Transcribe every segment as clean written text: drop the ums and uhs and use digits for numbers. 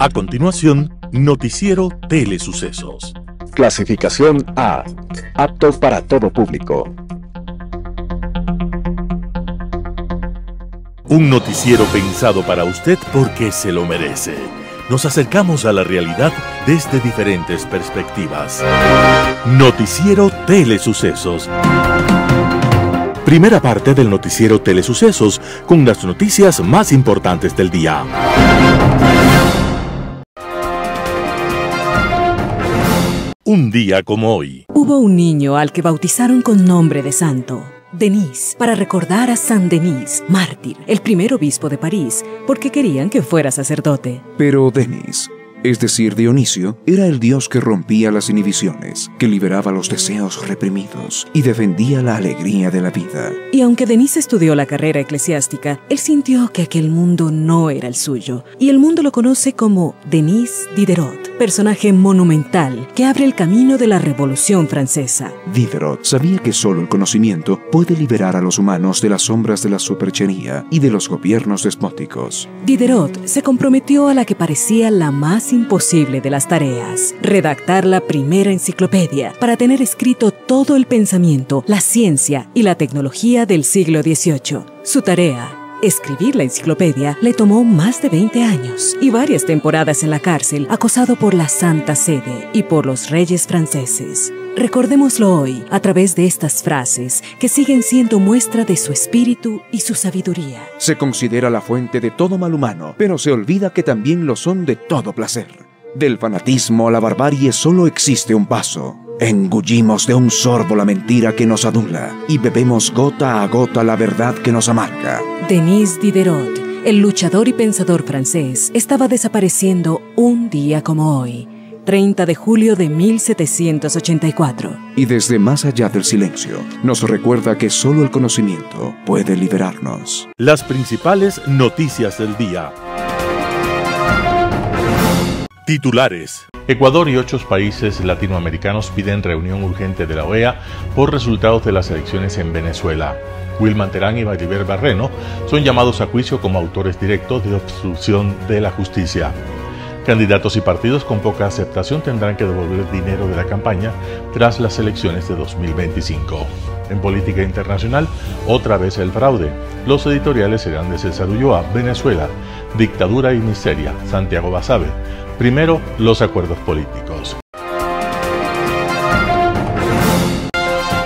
A continuación, Noticiero Telesucesos. Clasificación A. Apto para todo público. Un noticiero pensado para usted porque se lo merece. Nos acercamos a la realidad desde diferentes perspectivas. Noticiero Telesucesos. Primera parte del Noticiero Telesucesos, con las noticias más importantes del día. Un día como hoy. Hubo un niño al que bautizaron con nombre de santo, Denis, para recordar a San Denis, mártir, el primer obispo de París, porque querían que fuera sacerdote. Pero Denis, es decir, Dionisio, era el dios que rompía las inhibiciones, que liberaba los deseos reprimidos y defendía la alegría de la vida. Y aunque Denis estudió la carrera eclesiástica, él sintió que aquel mundo no era el suyo, y el mundo lo conoce como Denis Diderot, personaje monumental que abre el camino de la Revolución Francesa. Diderot sabía que solo el conocimiento puede liberar a los humanos de las sombras de la superchería y de los gobiernos despóticos. Diderot se comprometió a la que parecía la más imposible de las tareas: redactar la primera enciclopedia para tener escrito todo el pensamiento, la ciencia y la tecnología del siglo XVIII. Su tarea, escribir la enciclopedia, le tomó más de 20 años y varias temporadas en la cárcel, acosado por la Santa Sede y por los reyes franceses. Recordémoslo hoy a través de estas frases que siguen siendo muestra de su espíritu y su sabiduría. Se considera la fuente de todo mal humano, pero se olvida que también lo son de todo placer. Del fanatismo a la barbarie solo existe un paso. Engullimos de un sorbo la mentira que nos adula y bebemos gota a gota la verdad que nos amarga. Denis Diderot, el luchador y pensador francés, estaba desapareciendo un día como hoy, 30 de julio de 1784. Y desde más allá del silencio, nos recuerda que solo el conocimiento puede liberarnos. Las principales noticias del día. Titulares. Ecuador y 8 países latinoamericanos piden reunión urgente de la OEA por resultados de las elecciones en Venezuela. Wilman Terán y Maribel Barreno son llamados a juicio como autores directos de obstrucción de la justicia. Candidatos y partidos con poca aceptación tendrán que devolver dinero de la campaña tras las elecciones de 2025. En política internacional, otra vez el fraude. Los editoriales serán de César Ulloa, Venezuela, dictadura y miseria, Santiago Basabe. Primero, los acuerdos políticos.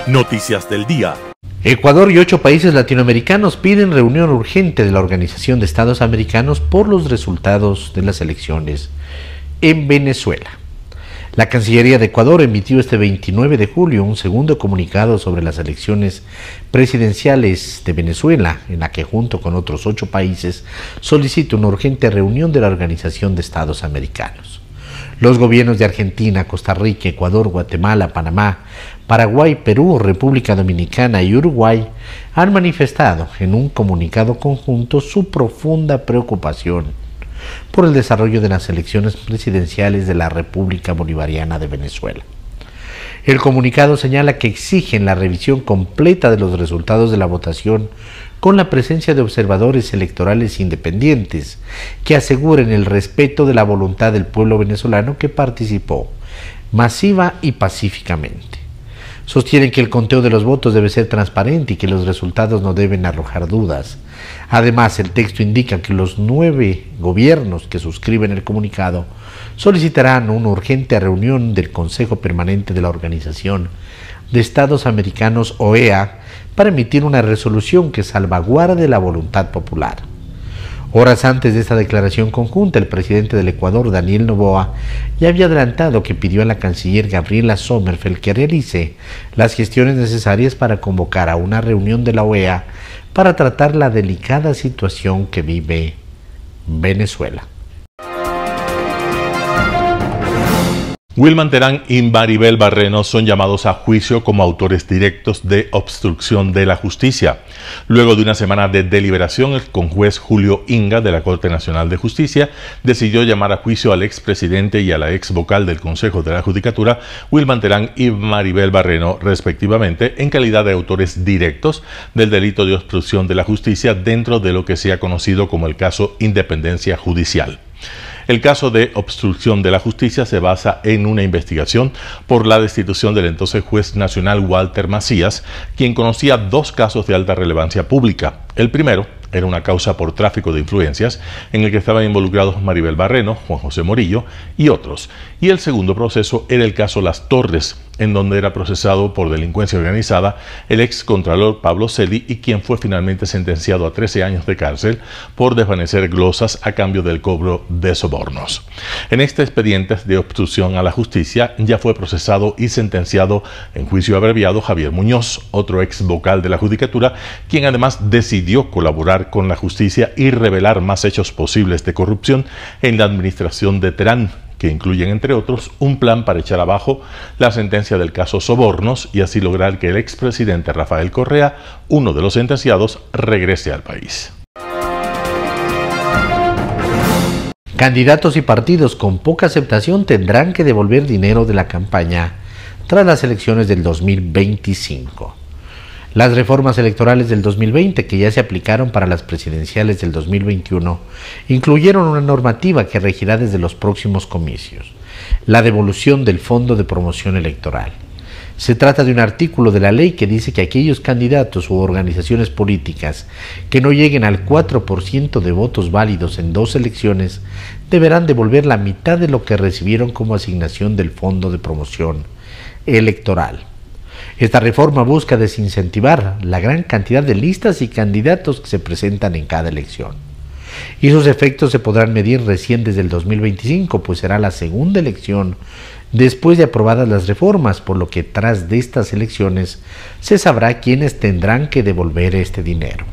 Noticias del día. Ecuador y 8 países latinoamericanos piden reunión urgente de la Organización de Estados Americanos por los resultados de las elecciones en Venezuela. La Cancillería de Ecuador emitió este 29 de julio un segundo comunicado sobre las elecciones presidenciales de Venezuela, en la que junto con otros 8 países solicita una urgente reunión de la Organización de Estados Americanos. Los gobiernos de Argentina, Costa Rica, Ecuador, Guatemala, Panamá, Paraguay, Perú, República Dominicana y Uruguay han manifestado en un comunicado conjunto su profunda preocupación por el desarrollo de las elecciones presidenciales de la República Bolivariana de Venezuela. El comunicado señala que exigen la revisión completa de los resultados de la votación con la presencia de observadores electorales independientes que aseguren el respeto de la voluntad del pueblo venezolano que participó masiva y pacíficamente. Sostienen que el conteo de los votos debe ser transparente y que los resultados no deben arrojar dudas. Además, el texto indica que los 9 gobiernos que suscriben el comunicado solicitarán una urgente reunión del Consejo Permanente de la Organización de Estados Americanos, OEA, para emitir una resolución que salvaguarde la voluntad popular. Horas antes de esta declaración conjunta, el presidente del Ecuador, Daniel Noboa, ya había adelantado que pidió a la canciller Gabriela Sommerfeld que realice las gestiones necesarias para convocar a una reunión de la OEA para tratar la delicada situación que vive Venezuela. Wilman Terán y Maribel Barreno son llamados a juicio como autores directos de obstrucción de la justicia. Luego de una semana de deliberación, el conjuez Julio Inga de la Corte Nacional de Justicia decidió llamar a juicio al expresidente y a la ex vocal del Consejo de la Judicatura, Wilman Terán y Maribel Barreno, respectivamente, en calidad de autores directos del delito de obstrucción de la justicia dentro de lo que se ha conocido como el caso Independencia Judicial. El caso de obstrucción de la justicia se basa en una investigación por la destitución del entonces juez nacional Walter Macías, quien conocía dos casos de alta relevancia pública. El primero era una causa por tráfico de influencias en el que estaban involucrados Maribel Barreno, Juan José Morillo y otros. Y el segundo proceso era el caso Las Torres, en donde era procesado por delincuencia organizada el ex contralor Pablo Celi, y quien fue finalmente sentenciado a 13 años de cárcel por desvanecer glosas a cambio del cobro de sobornos. En este expediente de obstrucción a la justicia ya fue procesado y sentenciado en juicio abreviado Javier Muñoz, otro ex vocal de la Judicatura, quien además decidió colaborar con la justicia y revelar más hechos posibles de corrupción en la administración de Terán, que incluyen, entre otros, un plan para echar abajo la sentencia del caso Sobornos y así lograr que el expresidente Rafael Correa, uno de los sentenciados, regrese al país. Candidatos y partidos con poca aceptación tendrán que devolver dinero de la campaña tras las elecciones del 2025. Las reformas electorales del 2020, que ya se aplicaron para las presidenciales del 2021, incluyeron una normativa que regirá desde los próximos comicios: la devolución del Fondo de Promoción Electoral. Se trata de un artículo de la ley que dice que aquellos candidatos u organizaciones políticas que no lleguen al 4% de votos válidos en 2 elecciones deberán devolver la mitad de lo que recibieron como asignación del Fondo de Promoción Electoral. Esta reforma busca desincentivar la gran cantidad de listas y candidatos que se presentan en cada elección. Y sus efectos se podrán medir recién desde el 2025, pues será la segunda elección después de aprobadas las reformas, por lo que tras de estas elecciones se sabrá quiénes tendrán que devolver este dinero.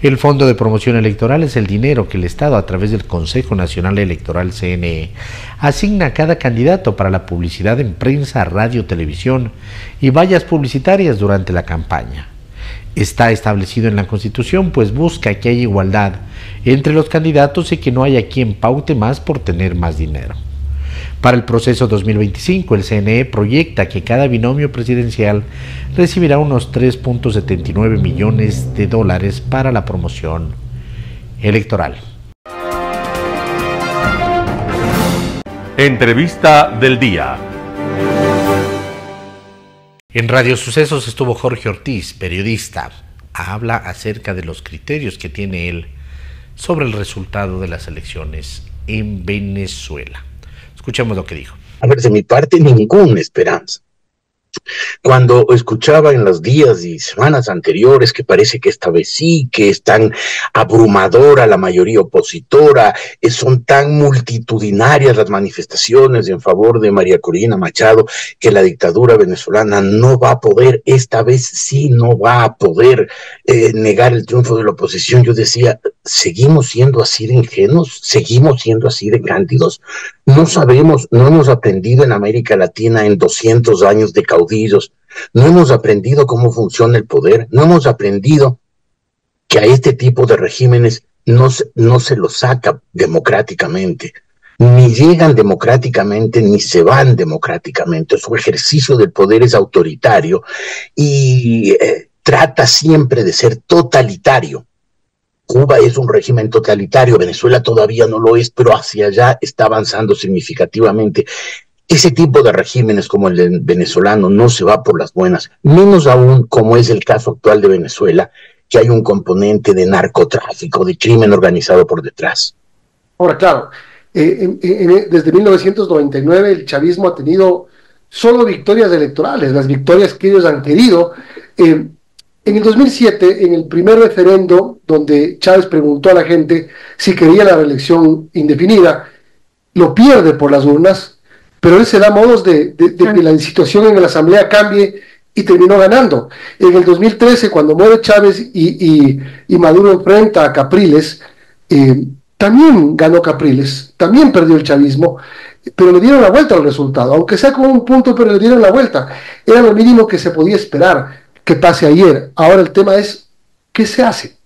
El Fondo de Promoción Electoral es el dinero que el Estado, a través del Consejo Nacional Electoral CNE, asigna a cada candidato para la publicidad en prensa, radio, televisión y vallas publicitarias durante la campaña. Está establecido en la Constitución, pues busca que haya igualdad entre los candidatos y que no haya quien paute más por tener más dinero. Para el proceso 2025, el CNE proyecta que cada binomio presidencial recibirá unos 3.79 millones de dólares para la promoción electoral. Entrevista del día. En Radio Sucesos estuvo Jorge Ortiz, periodista. Habla acerca de los criterios que tiene él sobre el resultado de las elecciones en Venezuela. Escuchemos lo que dijo. A ver, de mi parte, ninguna esperanza. Cuando escuchaba en los días y semanas anteriores que parece que esta vez sí, que es tan abrumadora la mayoría opositora, son tan multitudinarias las manifestaciones en favor de María Corina Machado, que la dictadura venezolana no va a poder, esta vez sí no va a poder negar el triunfo de la oposición, yo decía, ¿seguimos siendo así de ingenuos? ¿Seguimos siendo así de cándidos? No sabemos, no hemos aprendido en América Latina en 200 años de caudillos, no hemos aprendido cómo funciona el poder, no hemos aprendido que a este tipo de regímenes no se los saca democráticamente, ni llegan democráticamente, ni se van democráticamente. Su ejercicio del poder es autoritario y trata siempre de ser totalitario. Cuba es un régimen totalitario, Venezuela todavía no lo es, pero hacia allá está avanzando significativamente. Ese tipo de regímenes como el venezolano no se va por las buenas, menos aún como es el caso actual de Venezuela, que hay un componente de narcotráfico, de crimen organizado por detrás. Ahora, claro, desde 1999 el chavismo ha tenido solo victorias electorales, las victorias que ellos han querido. En el 2007, en el primer referendo, donde Chávez preguntó a la gente si quería la reelección indefinida, lo pierde por las urnas, pero él se da modos de que la situación en la Asamblea cambie y terminó ganando. En el 2013, cuando muere Chávez y Maduro enfrenta a Capriles, también ganó Capriles, también perdió el chavismo, pero le dieron la vuelta al resultado, aunque sea con un punto, pero le dieron la vuelta. Era lo mínimo que se podía esperar que pase ayer. Ahora el tema es, ¿qué se hace?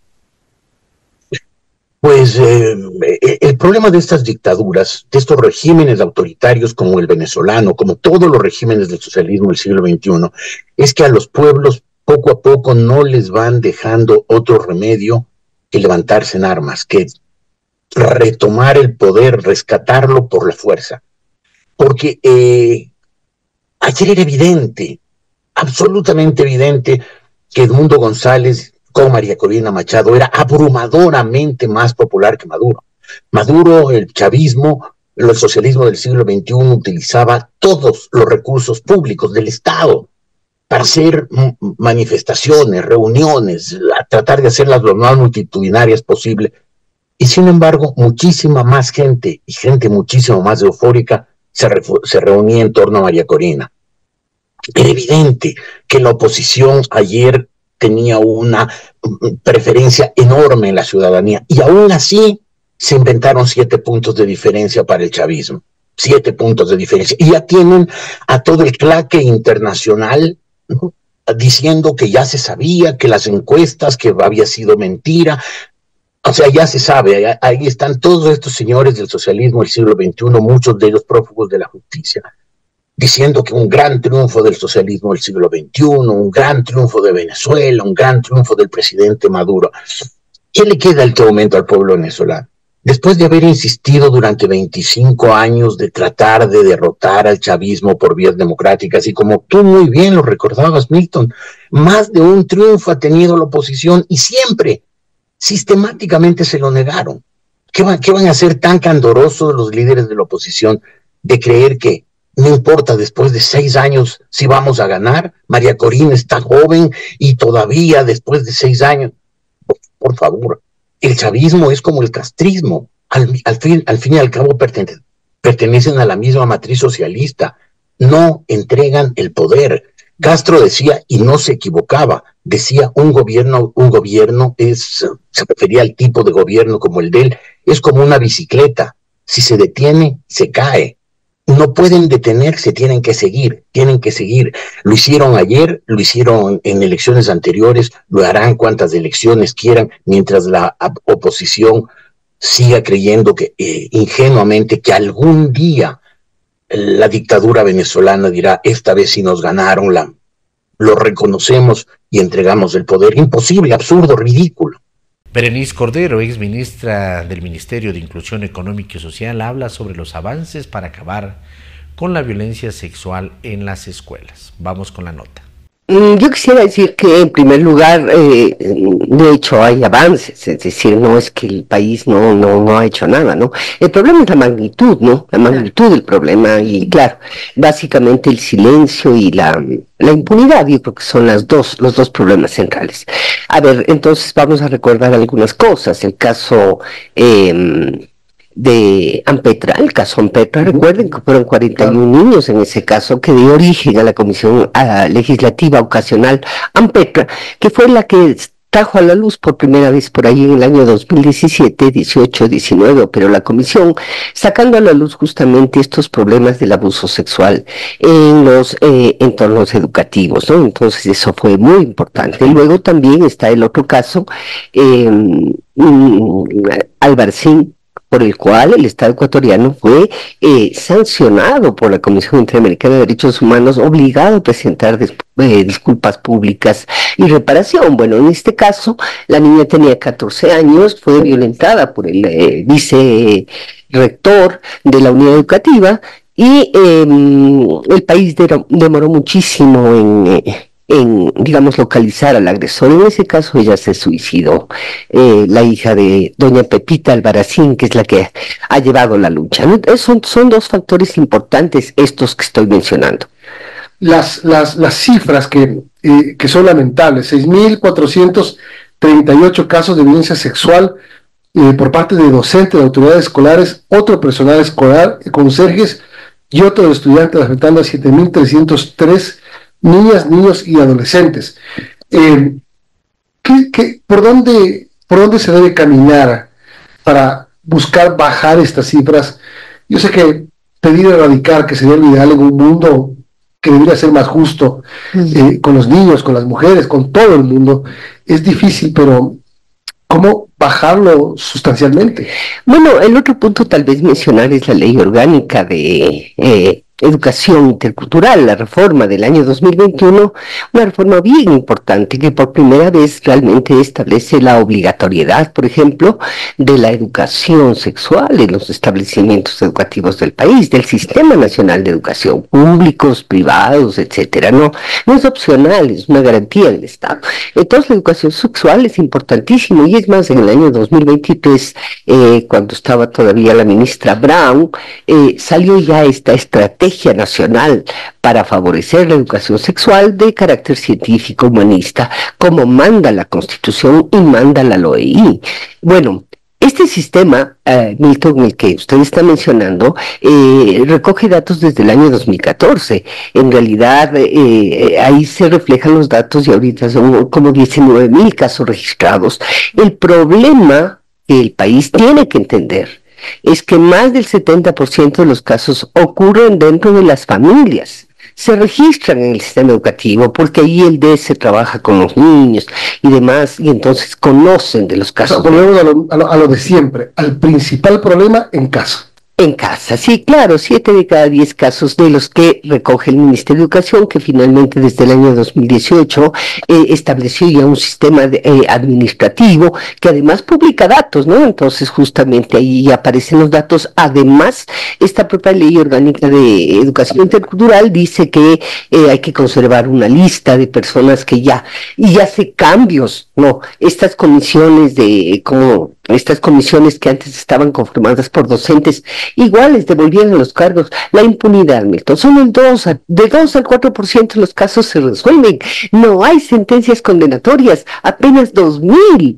Pues el problema de estas dictaduras, de estos regímenes autoritarios como el venezolano, como todos los regímenes del socialismo del siglo XXI, es que a los pueblos poco a poco no les van dejando otro remedio que levantarse en armas, que retomar el poder, rescatarlo por la fuerza. Porque ayer era evidente, absolutamente evidente, que Edmundo González con María Corina Machado era abrumadoramente más popular que Maduro. Maduro, el chavismo, el socialismo del siglo XXI utilizaba todos los recursos públicos del Estado para hacer manifestaciones, reuniones, a tratar de hacerlas lo más multitudinarias posible. Y sin embargo, muchísima más gente, y gente muchísimo más eufórica, se reunía en torno a María Corina. Era evidente que la oposición ayer tenía una preferencia enorme en la ciudadanía, y aún así se inventaron 7 puntos de diferencia para el chavismo. 7 puntos de diferencia. Y ya tienen a todo el claque internacional, ¿no?, diciendo que ya se sabía, que las encuestas, que había sido mentira. O sea, ya se sabe, ahí están todos estos señores del socialismo del siglo XXI, muchos de ellos prófugos de la justicia, diciendo que un gran triunfo del socialismo del siglo XXI, un gran triunfo de Venezuela, un gran triunfo del presidente Maduro. ¿Qué le queda en este momento al pueblo venezolano? Después de haber insistido durante 25 años de tratar de derrotar al chavismo por vías democráticas, y como tú muy bien lo recordabas, Milton, más de un triunfo ha tenido la oposición y siempre, sistemáticamente se lo negaron. ¿Qué van a ser tan candorosos los líderes de la oposición de creer que no importa después de 6 años si vamos a ganar? María Corina está joven y todavía después de 6 años, por favor, el chavismo es como el castrismo, al fin y al cabo pertenecen a la misma matriz socialista, no entregan el poder. Castro decía, y no se equivocaba, decía un gobierno se refería al tipo de gobierno como el de él, es como una bicicleta, si se detiene, se cae. No pueden detenerse, tienen que seguir. Lo hicieron ayer, lo hicieron en elecciones anteriores, lo harán cuantas elecciones quieran, mientras la oposición siga creyendo que ingenuamente que algún día la dictadura venezolana dirá, esta vez sí nos ganaron, lo reconocemos y entregamos el poder. Imposible, absurdo, ridículo. Berenice Cordero, ex ministra del Ministerio de Inclusión Económica y Social, habla sobre los avances para acabar con la violencia sexual en las escuelas. Vamos con la nota. Yo quisiera decir que, en primer lugar, de hecho hay avances, es decir, no es que el país no ha hecho nada, ¿no? El problema es la magnitud, ¿no? La magnitud del problema, y claro, básicamente el silencio y la impunidad, yo creo que son los dos problemas centrales. A ver, entonces vamos a recordar algunas cosas. El caso de Ampetra, el caso Ampetra, recuerden que fueron 41 niños en ese caso que dio origen a la Comisión Legislativa Ocasional Ampetra, que fue la que trajo a la luz por primera vez por ahí en el año 2017, 18, 19, pero la comisión sacando a la luz justamente estos problemas del abuso sexual en los entornos educativos, ¿no? Entonces eso fue muy importante. Luego también está el otro caso, Albarcín, por el cual el Estado ecuatoriano fue sancionado por la Comisión Interamericana de Derechos Humanos, obligado a presentar disculpas públicas y reparación. Bueno, en este caso, la niña tenía 14 años, fue violentada por el vicerrector de la unidad educativa, y el país demoró muchísimo en, digamos, localizar al agresor. En ese caso ella se suicidó, la hija de doña Pepita Albarracín, que es la que ha llevado la lucha, ¿no? Son dos factores importantes estos que estoy mencionando. Las cifras que son lamentables: 6.438 casos de violencia sexual por parte de docentes, de autoridades escolares, otro personal escolar, conserjes y otros estudiantes, afectando a 7.303 niñas, niños y adolescentes. ¿Por dónde se debe caminar para buscar bajar estas cifras? Yo sé que pedir erradicar, que sería lo ideal en un mundo que debería ser más justo, con los niños, con las mujeres, con todo el mundo, es difícil, pero ¿cómo bajarlo sustancialmente? Bueno, el otro punto tal vez mencionar es la ley orgánica de educación intercultural, la reforma del año 2021, una reforma bien importante que por primera vez realmente establece la obligatoriedad, por ejemplo, de la educación sexual en los establecimientos educativos del país, del Sistema Nacional de Educación, públicos, privados, etcétera. No es opcional, es una garantía del Estado. Entonces la educación sexual es importantísimo, y es más, en el año 2023, cuando estaba todavía la ministra Brown, salió ya esta estrategia nacional para favorecer la educación sexual de carácter científico, humanista, como manda la Constitución y manda la LOEI. Bueno, este sistema, Milton, el que usted está mencionando, recoge datos desde el año 2014. En realidad, ahí se reflejan los datos y ahorita son como 19,000 casos registrados. El problema que el país tiene que entender es que más del 70% de los casos ocurren dentro de las familias. Se registran en el sistema educativo porque ahí el DS trabaja con los niños y demás, y entonces conocen de los casos. Volvemos a lo de siempre, al principal problema en casa. En casa, sí, claro, 7 de cada 10 casos de los que recoge el Ministerio de Educación, que finalmente desde el año 2018 estableció ya un sistema administrativo que además publica datos, ¿no? Entonces justamente ahí aparecen los datos. Además, esta propia ley orgánica de educación intercultural dice que hay que conservar una lista de personas que ya hace cambios, ¿no? Estas comisiones que antes estaban conformadas por docentes, iguales devolvían los cargos. La impunidad, Milton, son de 2 al 4% de los casos se resuelven. No hay sentencias condenatorias, apenas 2,000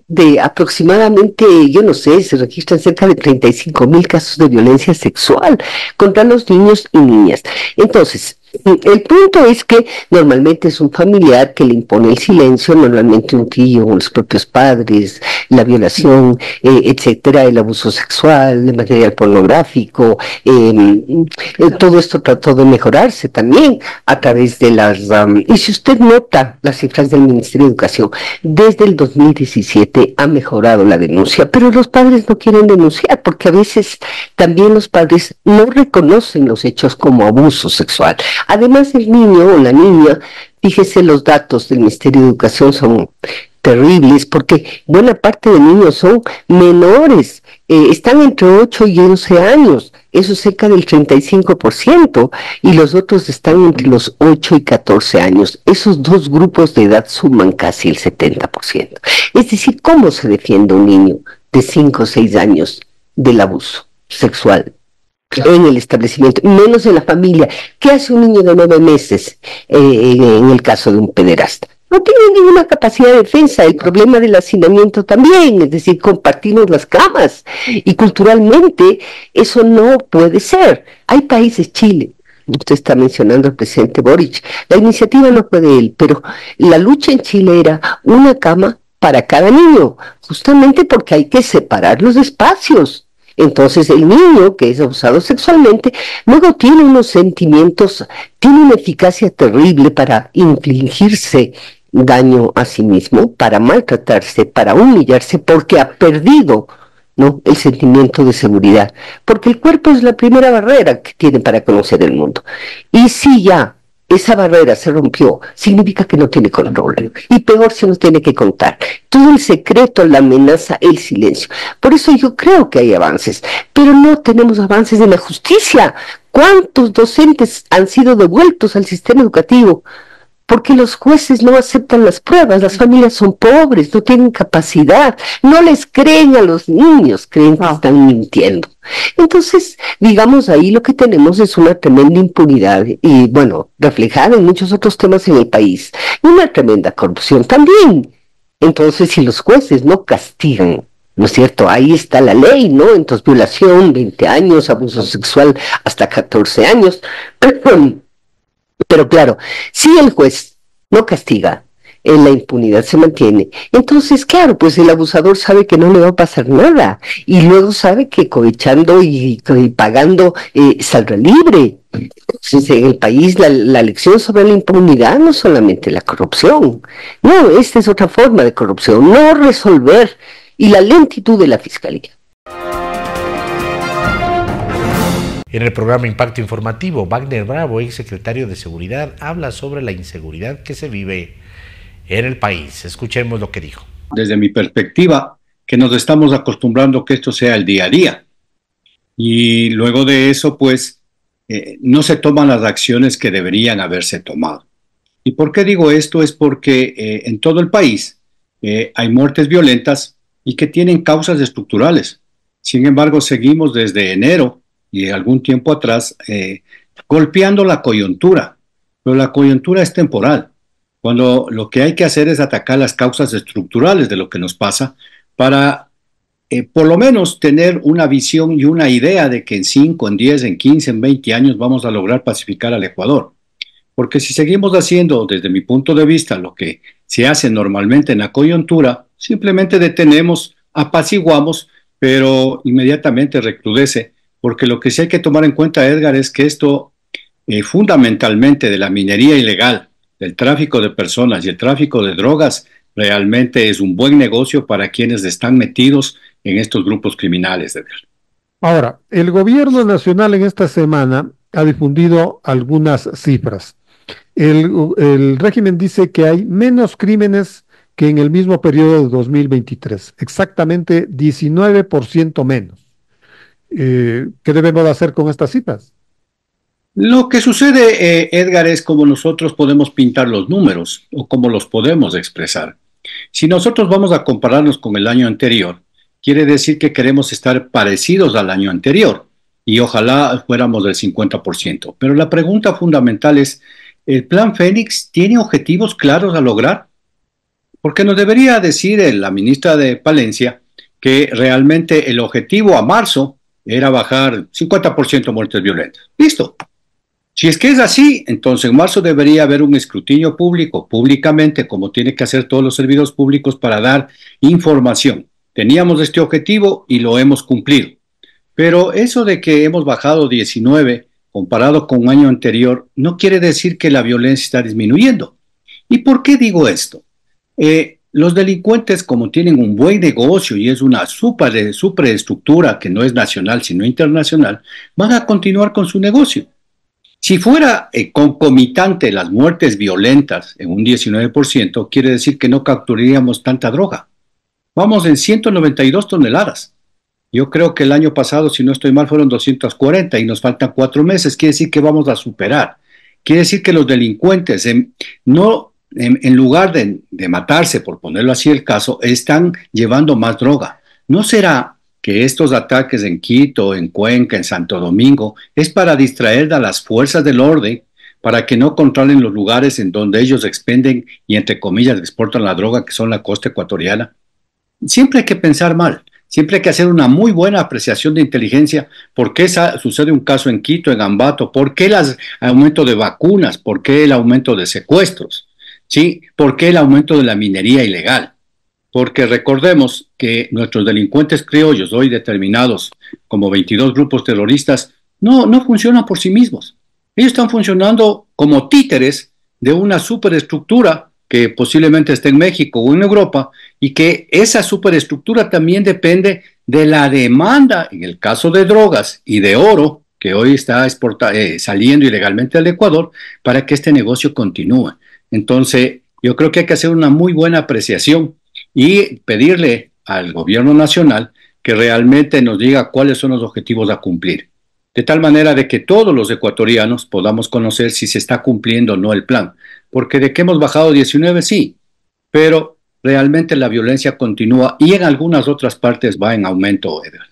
de aproximadamente, yo no sé, se registran cerca de 35,000 casos de violencia sexual contra los niños y niñas. Entonces, el punto es que normalmente es un familiar que le impone el silencio, normalmente un tío o los propios padres, la violación, etcétera, el abuso sexual, el material pornográfico, todo esto trató de mejorarse también a través de y si usted nota las cifras del Ministerio de Educación, desde el 2017 ha mejorado la denuncia, pero los padres no quieren denunciar porque a veces también los padres no reconocen los hechos como abuso sexual. Además, el niño o la niña, fíjese, los datos del Ministerio de Educación son terribles porque buena parte de niños son menores, están entre 8 y 11 años, eso es cerca del 35%, y los otros están entre los 8 y 14 años. Esos dos grupos de edad suman casi el 70%. Es decir, ¿cómo se defiende un niño de 5 o 6 años del abuso sexual en el establecimiento, menos en la familia? ¿Qué hace un niño de 9 meses en el caso de un pederasta? No tiene ninguna capacidad de defensa. El problema del hacinamiento también, es decir, compartimos las camas, y culturalmente eso no puede ser. Hay países, Chile, usted está mencionando al presidente Boric, la iniciativa no fue de él, pero la lucha en Chile era una cama para cada niño, justamente porque hay que separar los espacios. Entonces el niño que es abusado sexualmente luego tiene unos sentimientos, tiene una eficacia terrible para infligirse daño a sí mismo, para maltratarse, para humillarse, porque ha perdido, ¿no?, el sentimiento de seguridad, porque el cuerpo es la primera barrera que tiene para conocer el mundo. Y si ya esa barrera se rompió, significa que no tiene control, y peor si no tiene que contar. Todo el secreto, la amenaza, el silencio. Por eso yo creo que hay avances, pero no tenemos avances en la justicia. ¿Cuántos docentes han sido devueltos al sistema educativo? Porque los jueces no aceptan las pruebas, las familias son pobres, no tienen capacidad, no les creen a los niños, creen que están mintiendo. Entonces, digamos, ahí lo que tenemos es una tremenda impunidad y, bueno, reflejada en muchos otros temas en el país, y una tremenda corrupción también. Entonces, si los jueces no castigan, ¿no es cierto? Ahí está la ley, ¿no? Entonces, violación, 20 años, abuso sexual hasta 14 años, pero claro, si el juez no castiga, la impunidad se mantiene. Entonces, claro, pues el abusador sabe que no le va a pasar nada, y luego sabe que covechando y pagando saldrá libre. Entonces, en el país la lección sobre la impunidad no solamente la corrupción, no, esta es otra forma de corrupción, no resolver, y la lentitud de la fiscalía. En el programa Impacto Informativo, Wagner Bravo, ex secretario de Seguridad, habla sobre la inseguridad que se vive en el país. Escuchemos lo que dijo. Desde mi perspectiva, que nos estamos acostumbrando a que esto sea el día a día. Y luego de eso, pues, no se toman las acciones que deberían haberse tomado. ¿Y por qué digo esto? Es porque en todo el país hay muertes violentas y que tienen causas estructurales. Sin embargo, seguimos desde enero y algún tiempo atrás golpeando la coyuntura, pero la coyuntura es temporal, cuando lo que hay que hacer es atacar las causas estructurales de lo que nos pasa para por lo menos tener una visión y una idea de que en 5, en 10, en 15, en 20 años vamos a lograr pacificar al Ecuador. Porque si seguimos haciendo, desde mi punto de vista, lo que se hace normalmente en la coyuntura, simplemente detenemos, apaciguamos, pero inmediatamente recrudece, porque lo que sí hay que tomar en cuenta, Edgar, es que esto fundamentalmente de la minería ilegal, del tráfico de personas y el tráfico de drogas, realmente es un buen negocio para quienes están metidos en estos grupos criminales, Edgar. Ahora, el gobierno nacional en esta semana ha difundido algunas cifras. El régimen dice que hay menos crímenes que en el mismo periodo de 2023, exactamente 19% menos. ¿Qué debemos hacer con estas cifras? Lo que sucede, Edgar, es como nosotros podemos pintar los números o cómo los podemos expresar. Si nosotros vamos a compararnos con el año anterior, quiere decir que queremos estar parecidos al año anterior y ojalá fuéramos del 50%. Pero la pregunta fundamental es, ¿el Plan Fénix tiene objetivos claros a lograr? Porque nos debería decir la ministra de Palencia que realmente el objetivo a marzo era bajar 50% muertes violentas. ¡Listo! Si es que es así, entonces en marzo debería haber un escrutinio público, públicamente, como tiene que hacer todos los servidores públicos para dar información. Teníamos este objetivo y lo hemos cumplido. Pero eso de que hemos bajado 19 comparado con un año anterior, no quiere decir que la violencia está disminuyendo. ¿Y por qué digo esto? Los delincuentes, como tienen un buen negocio y es una superestructura que no es nacional sino internacional, van a continuar con su negocio. Si fuera concomitante las muertes violentas en un 19%, quiere decir que no capturaríamos tanta droga. Vamos en 192 toneladas. Yo creo que el año pasado, si no estoy mal, fueron 240 y nos faltan 4 meses. Quiere decir que vamos a superar. Quiere decir que los delincuentes, en lugar de matarse, por ponerlo así el caso, están llevando más droga. ¿No será que estos ataques en Quito, en Cuenca, en Santo Domingo, es para distraer a las fuerzas del orden, para que no controlen los lugares en donde ellos expenden y, entre comillas, exportan la droga, que son la costa ecuatoriana? Siempre hay que pensar mal, siempre hay que hacer una muy buena apreciación de inteligencia. ¿Por qué sucede un caso en Quito, en Ambato? ¿Por qué el aumento de vacunas? ¿Por qué el aumento de secuestros? ¿Sí? ¿Por qué el aumento de la minería ilegal? Porque recordemos que nuestros delincuentes criollos, hoy determinados como 22 grupos terroristas, no funcionan por sí mismos. Ellos están funcionando como títeres de una superestructura que posiblemente esté en México o en Europa, y que esa superestructura también depende de la demanda, en el caso de drogas y de oro, que hoy está saliendo ilegalmente al Ecuador, para que este negocio continúe. Entonces, yo creo que hay que hacer una muy buena apreciación y pedirle al gobierno nacional que realmente nos diga cuáles son los objetivos a cumplir, de tal manera de que todos los ecuatorianos podamos conocer si se está cumpliendo o no el plan, porque de que hemos bajado 19, sí, pero realmente la violencia continúa y en algunas otras partes va en aumento, Edgar.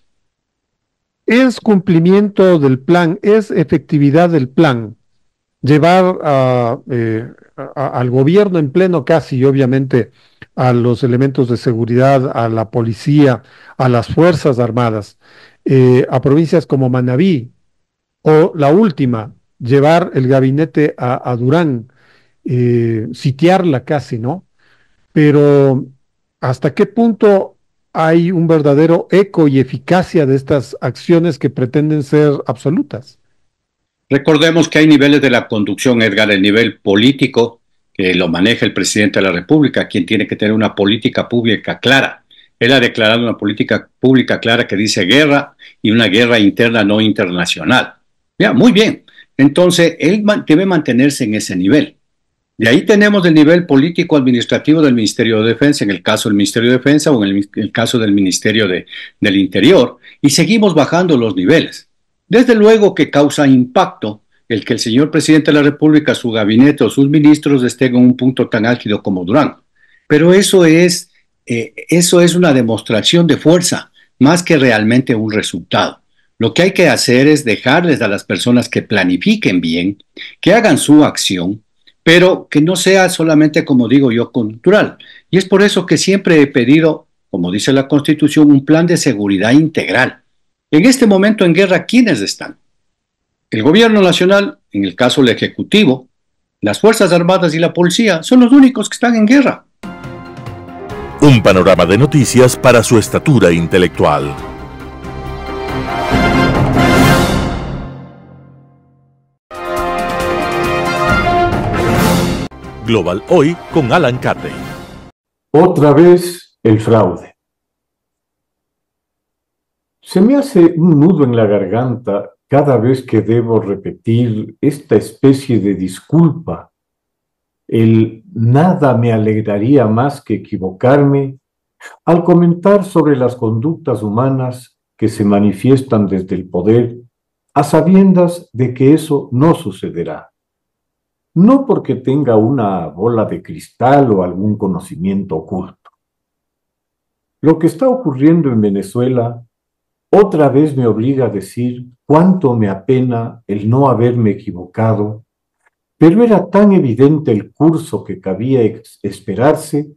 ¿Es cumplimiento del plan, es efectividad del plan llevar al gobierno en pleno casi, obviamente, a los elementos de seguridad, a la policía, a las Fuerzas Armadas, a provincias como Manabí, o la última, llevar el gabinete a Durán, sitiarla casi, ¿no? Pero ¿hasta qué punto hay un verdadero eco y eficacia de estas acciones que pretenden ser absolutas? Recordemos que hay niveles de la conducción, Edgar, el nivel político, que lo maneja el presidente de la República, quien tiene que tener una política pública clara. Él ha declarado una política pública clara que dice guerra y una guerra interna no internacional. Ya, muy bien. Entonces, él debe mantenerse en ese nivel. De ahí tenemos el nivel político-administrativo del Ministerio de Defensa, en el caso del Ministerio de Defensa o en el caso del Ministerio del Interior, y seguimos bajando los niveles. Desde luego que causa impacto el que el señor presidente de la República, su gabinete o sus ministros estén en un punto tan álgido como Durán. Pero eso es una demostración de fuerza, más que realmente un resultado. Lo que hay que hacer es dejarles a las personas que planifiquen bien, que hagan su acción, pero que no sea solamente, como digo yo, cultural. Y es por eso que siempre he pedido, como dice la Constitución, un plan de seguridad integral. En este momento en guerra, ¿quiénes están? El gobierno nacional, en el caso del Ejecutivo, las Fuerzas Armadas y la Policía son los únicos que están en guerra. Un panorama de noticias para su estatura intelectual. Global Hoy con Alan Carney. Otra vez el fraude. Se me hace un nudo en la garganta cada vez que debo repetir esta especie de disculpa. El nada me alegraría más que equivocarme al comentar sobre las conductas humanas que se manifiestan desde el poder, a sabiendas de que eso no sucederá. No porque tenga una bola de cristal o algún conocimiento oculto. Lo que está ocurriendo en Venezuela otra vez me obliga a decir cuánto me apena el no haberme equivocado, pero era tan evidente el curso que cabía esperarse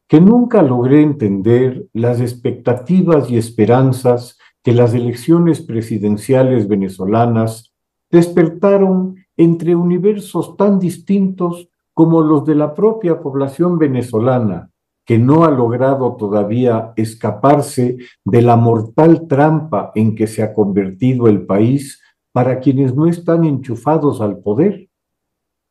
que nunca logré entender las expectativas y esperanzas que las elecciones presidenciales venezolanas despertaron entre universos tan distintos como los de la propia población venezolana, que no ha logrado todavía escaparse de la mortal trampa en que se ha convertido el país para quienes no están enchufados al poder,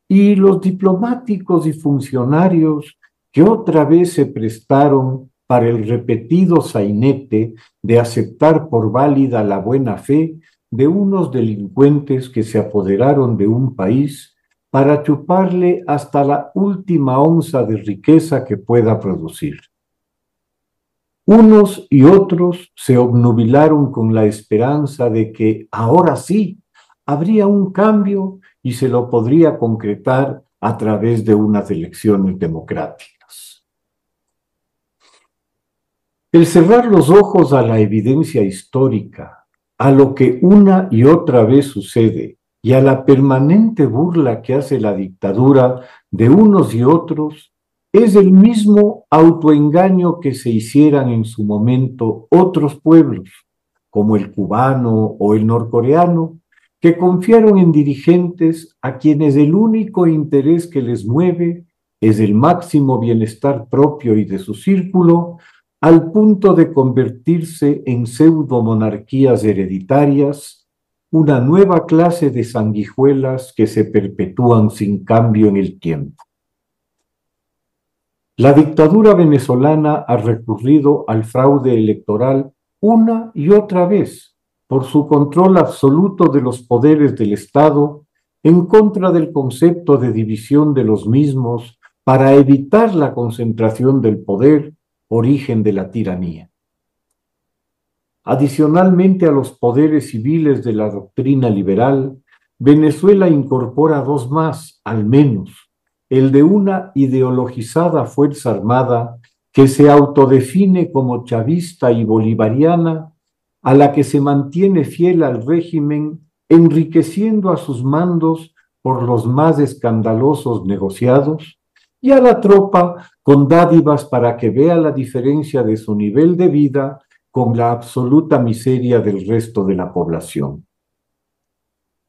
y los diplomáticos y funcionarios que otra vez se prestaron para el repetido sainete de aceptar por válida la buena fe de unos delincuentes que se apoderaron de un país para chuparle hasta la última onza de riqueza que pueda producir. Unos y otros se obnubilaron con la esperanza de que ahora sí habría un cambio y se lo podría concretar a través de unas elecciones democráticas. El cerrar los ojos a la evidencia histórica, a lo que una y otra vez sucede, y a la permanente burla que hace la dictadura de unos y otros, es el mismo autoengaño que se hicieran en su momento otros pueblos, como el cubano o el norcoreano, que confiaron en dirigentes a quienes el único interés que les mueve es el máximo bienestar propio y de su círculo, al punto de convertirse en pseudomonarquías hereditarias, una nueva clase de sanguijuelas que se perpetúan sin cambio en el tiempo. La dictadura venezolana ha recurrido al fraude electoral una y otra vez por su control absoluto de los poderes del Estado en contra del concepto de división de los mismos para evitar la concentración del poder, origen de la tiranía. Adicionalmente a los poderes civiles de la doctrina liberal, Venezuela incorpora dos más, al menos, el de una ideologizada fuerza armada que se autodefine como chavista y bolivariana, a la que se mantiene fiel al régimen, enriqueciendo a sus mandos por los más escandalosos negociados, y a la tropa con dádivas para que vea la diferencia de su nivel de vida con la absoluta miseria del resto de la población.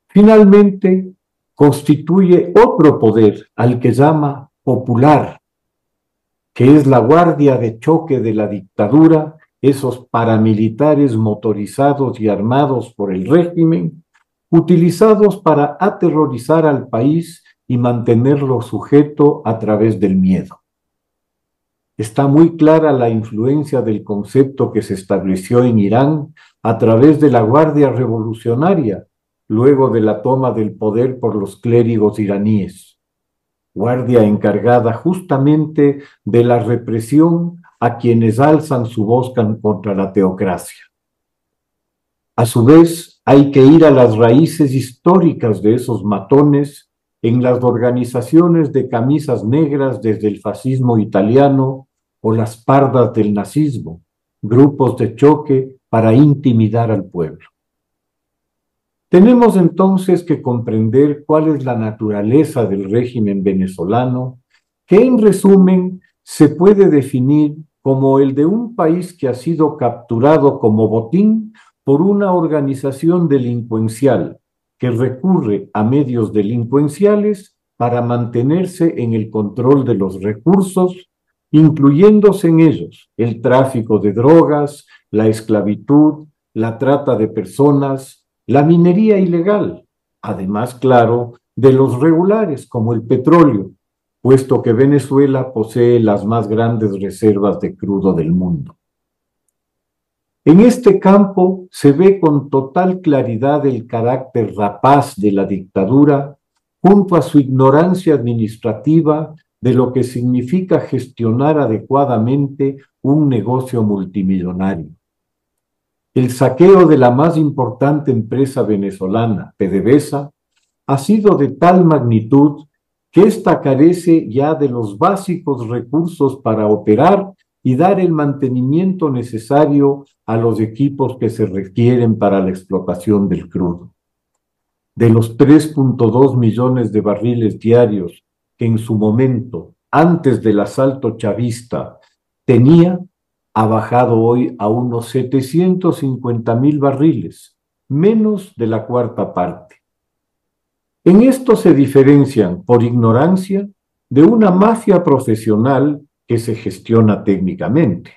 Finalmente, constituye otro poder al que llama popular, que es la guardia de choque de la dictadura, esos paramilitares motorizados y armados por el régimen, utilizados para aterrorizar al país y mantenerlo sujeto a través del miedo. Está muy clara la influencia del concepto que se estableció en Irán a través de la Guardia Revolucionaria, luego de la toma del poder por los clérigos iraníes, guardia encargada justamente de la represión a quienes alzan su voz contra la teocracia. A su vez, hay que ir a las raíces históricas de esos matones en las organizaciones de camisas negras desde el fascismo italiano o las pardas del nazismo, grupos de choque para intimidar al pueblo. Tenemos entonces que comprender cuál es la naturaleza del régimen venezolano, que en resumen se puede definir como el de un país que ha sido capturado como botín por una organización delincuencial que recurre a medios delincuenciales para mantenerse en el control de los recursos, incluyéndose en ellos el tráfico de drogas, la esclavitud, la trata de personas, la minería ilegal, además, claro, de los regulares como el petróleo, puesto que Venezuela posee las más grandes reservas de crudo del mundo. En este campo se ve con total claridad el carácter rapaz de la dictadura junto a su ignorancia administrativa de lo que significa gestionar adecuadamente un negocio multimillonario. El saqueo de la más importante empresa venezolana, PDVSA, ha sido de tal magnitud que ésta carece ya de los básicos recursos para operar y dar el mantenimiento necesario a los equipos que se requieren para la explotación del crudo. De los 3.2 millones de barriles diarios que en su momento, antes del asalto chavista, tenía, ha bajado hoy a unos 750.000 barriles, menos de la cuarta parte. En esto se diferencian, por ignorancia, de una mafia profesional que se gestiona técnicamente.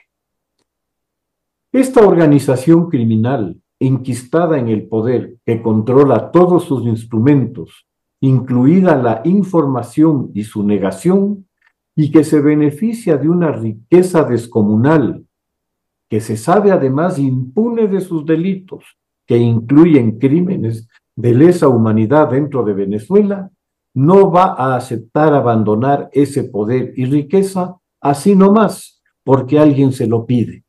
Esta organización criminal, enquistada en el poder, que controla todos sus instrumentos, incluida la información y su negación, y que se beneficia de una riqueza descomunal, que se sabe además impune de sus delitos, que incluyen crímenes de lesa humanidad dentro de Venezuela, no va a aceptar abandonar ese poder y riqueza así nomás, porque alguien se lo pide.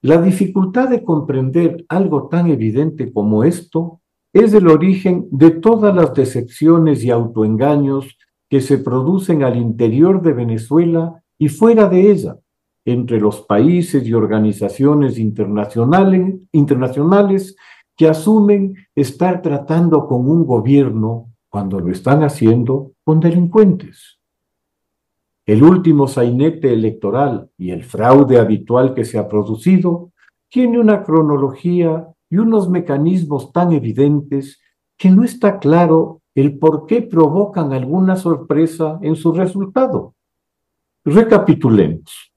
La dificultad de comprender algo tan evidente como esto es el origen de todas las decepciones y autoengaños que se producen al interior de Venezuela y fuera de ella, entre los países y organizaciones internacionales que asumen estar tratando con un gobierno cuando lo están haciendo con delincuentes. El último sainete electoral y el fraude habitual que se ha producido tiene una cronología y unos mecanismos tan evidentes que no está claro el por qué provocan alguna sorpresa en su resultado. Recapitulemos.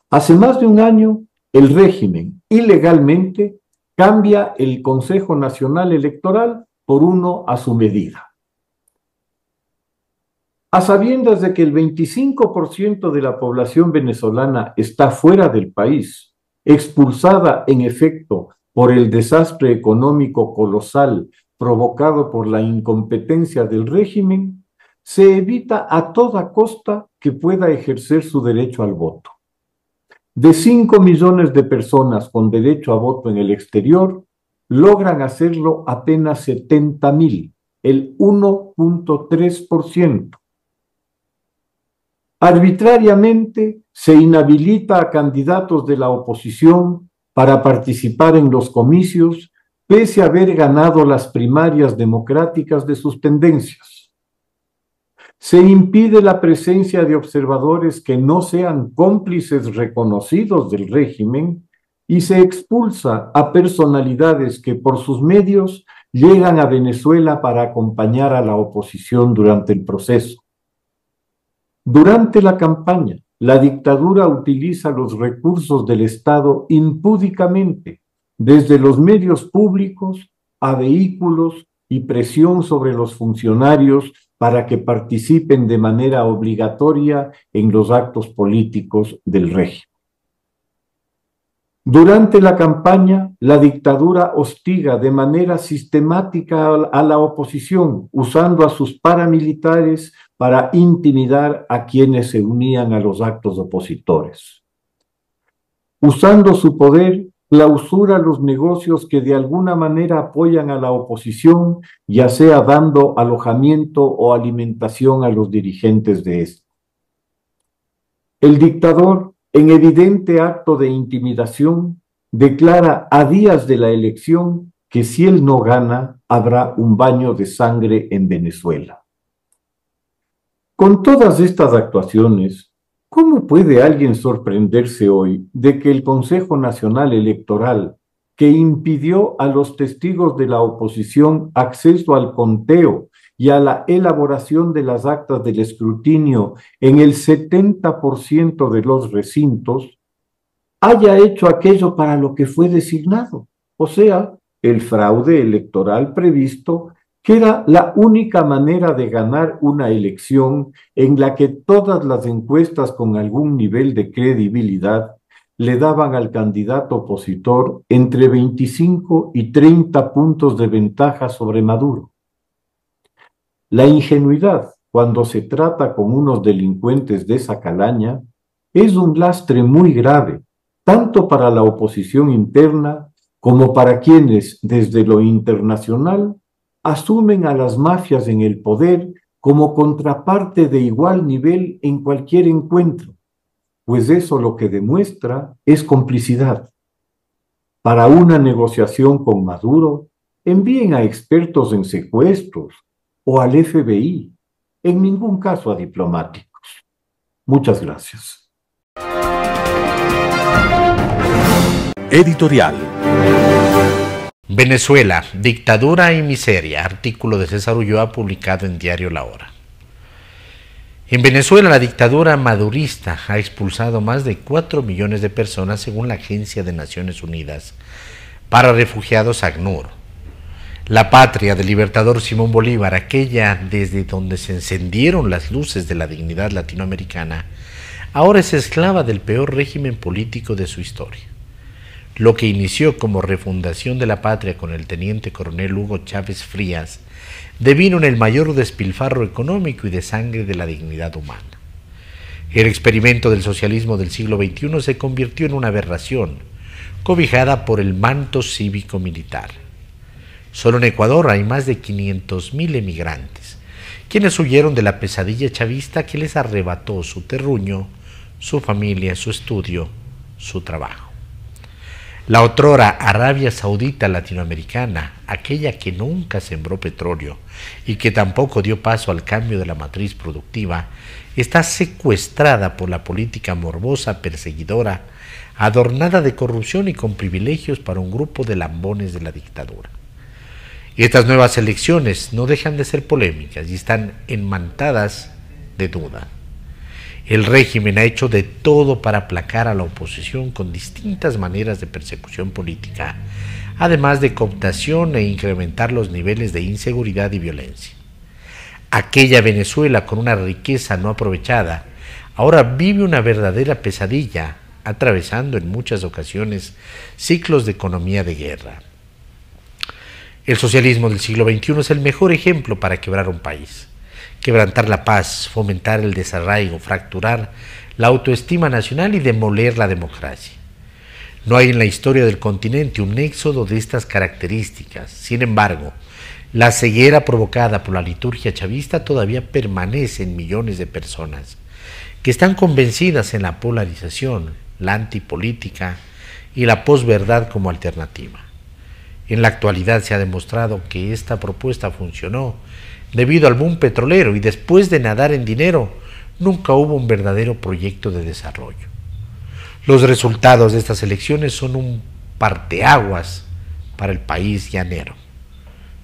Hace más de un año, el régimen ilegalmente cambia el Consejo Nacional Electoral por uno a su medida. A sabiendas de que el 25% de la población venezolana está fuera del país, expulsada en efecto por el desastre económico colosal provocado por la incompetencia del régimen, se evita a toda costa que pueda ejercer su derecho al voto. De 5 millones de personas con derecho a voto en el exterior, logran hacerlo apenas 70.000, el 1.3%. Arbitrariamente se inhabilita a candidatos de la oposición para participar en los comicios, pese a haber ganado las primarias democráticas de sus tendencias. Se impide la presencia de observadores que no sean cómplices reconocidos del régimen y se expulsa a personalidades que por sus medios llegan a Venezuela para acompañar a la oposición durante el proceso. Durante la campaña, la dictadura utiliza los recursos del Estado impúdicamente, desde los medios públicos a vehículos y presión sobre los funcionarios para que participen de manera obligatoria en los actos políticos del régimen. Durante la campaña, la dictadura hostiga de manera sistemática a la oposición, usando a sus paramilitares para intimidar a quienes se unían a los actos opositores. Usando su poder, clausura los negocios que de alguna manera apoyan a la oposición, ya sea dando alojamiento o alimentación a los dirigentes de esta. El dictador, en evidente acto de intimidación, declara a días de la elección que si él no gana, habrá un baño de sangre en Venezuela. Con todas estas actuaciones, ¿cómo puede alguien sorprenderse hoy de que el Consejo Nacional Electoral, que impidió a los testigos de la oposición acceso al conteo y a la elaboración de las actas del escrutinio en el 70% de los recintos, haya hecho aquello para lo que fue designado, o sea, el fraude electoral previsto, que era la única manera de ganar una elección en la que todas las encuestas con algún nivel de credibilidad le daban al candidato opositor entre 25 y 30 puntos de ventaja sobre Maduro? La ingenuidad, cuando se trata con unos delincuentes de esa calaña, es un lastre muy grave, tanto para la oposición interna como para quienes, desde lo internacional, asumen a las mafias en el poder como contraparte de igual nivel en cualquier encuentro, pues eso lo que demuestra es complicidad. Para una negociación con Maduro, envíen a expertos en secuestros, o al FBI, en ningún caso a diplomáticos. Muchas gracias. Editorial. Venezuela, dictadura y miseria, artículo de César Ulloa publicado en Diario La Hora. En Venezuela, la dictadura madurista ha expulsado más de 4 millones de personas según la Agencia de Naciones Unidas para Refugiados ACNUR. La patria del libertador Simón Bolívar, aquella desde donde se encendieron las luces de la dignidad latinoamericana, ahora es esclava del peor régimen político de su historia. Lo que inició como refundación de la patria con el teniente coronel Hugo Chávez Frías, devino en el mayor despilfarro económico y de sangre de la dignidad humana. El experimento del socialismo del siglo XXI se convirtió en una aberración, cobijada por el manto cívico-militar. Solo en Ecuador hay más de 500.000 emigrantes, quienes huyeron de la pesadilla chavista que les arrebató su terruño, su familia, su estudio, su trabajo. La otrora Arabia Saudita latinoamericana, aquella que nunca sembró petróleo y que tampoco dio paso al cambio de la matriz productiva, está secuestrada por la política morbosa, perseguidora, adornada de corrupción y con privilegios para un grupo de lambones de la dictadura. Y estas nuevas elecciones no dejan de ser polémicas y están enmantadas de duda. El régimen ha hecho de todo para aplacar a la oposición con distintas maneras de persecución política, además de cooptación e incrementar los niveles de inseguridad y violencia. Aquella Venezuela con una riqueza no aprovechada, ahora vive una verdadera pesadilla, atravesando en muchas ocasiones ciclos de economía de guerra. El socialismo del siglo XXI es el mejor ejemplo para quebrar un país, quebrantar la paz, fomentar el desarraigo, fracturar la autoestima nacional y demoler la democracia. No hay en la historia del continente un éxodo de estas características. Sin embargo, la ceguera provocada por la liturgia chavista todavía permanece en millones de personas que están convencidas en la polarización, la antipolítica y la posverdad como alternativa. En la actualidad se ha demostrado que esta propuesta funcionó debido al boom petrolero y después de nadar en dinero, nunca hubo un verdadero proyecto de desarrollo. Los resultados de estas elecciones son un parteaguas para el país llanero.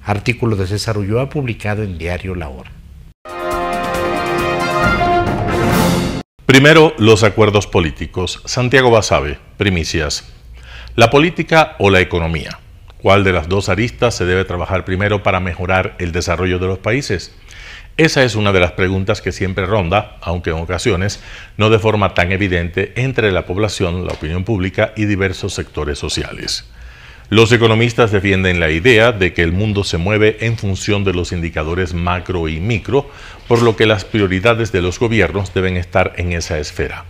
Artículo de César Ulloa publicado en Diario La Hora. Primero, los acuerdos políticos. Santiago Basabe, primicias. ¿La política o la economía? ¿Cuál de las dos aristas se debe trabajar primero para mejorar el desarrollo de los países? Esa es una de las preguntas que siempre ronda, aunque en ocasiones no de forma tan evidente, entre la población, la opinión pública y diversos sectores sociales. Los economistas defienden la idea de que el mundo se mueve en función de los indicadores macro y micro, por lo que las prioridades de los gobiernos deben estar en esa esfera.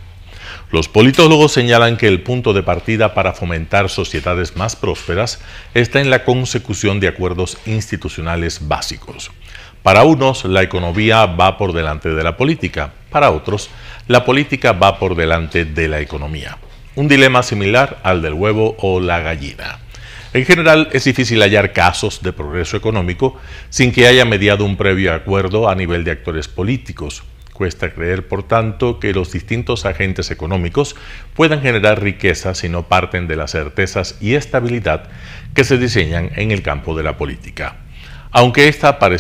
Los politólogos señalan que el punto de partida para fomentar sociedades más prósperas está en la consecución de acuerdos institucionales básicos. Para unos, la economía va por delante de la política. Para otros, la política va por delante de la economía. Un dilema similar al del huevo o la gallina. En general, es difícil hallar casos de progreso económico sin que haya mediado un previo acuerdo a nivel de actores políticos. Cuesta creer, por tanto, que los distintos agentes económicos puedan generar riqueza si no parten de las certezas y estabilidad que se diseñan en el campo de la política. Aunque esta parece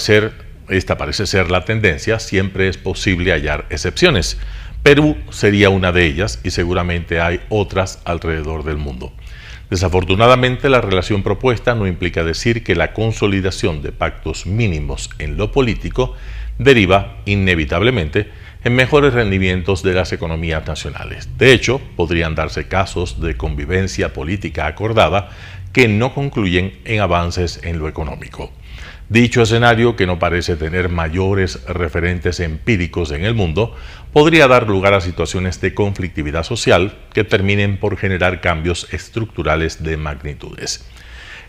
ser la tendencia, siempre es posible hallar excepciones. Perú sería una de ellas y seguramente hay otras alrededor del mundo. Desafortunadamente, la relación propuesta no implica decir que la consolidación de pactos mínimos en lo político deriva inevitablemente en mejores rendimientos de las economías nacionales. De hecho, podrían darse casos de convivencia política acordada que no concluyen en avances en lo económico. Dicho escenario, que no parece tener mayores referentes empíricos en el mundo, podría dar lugar a situaciones de conflictividad social que terminen por generar cambios estructurales de magnitudes.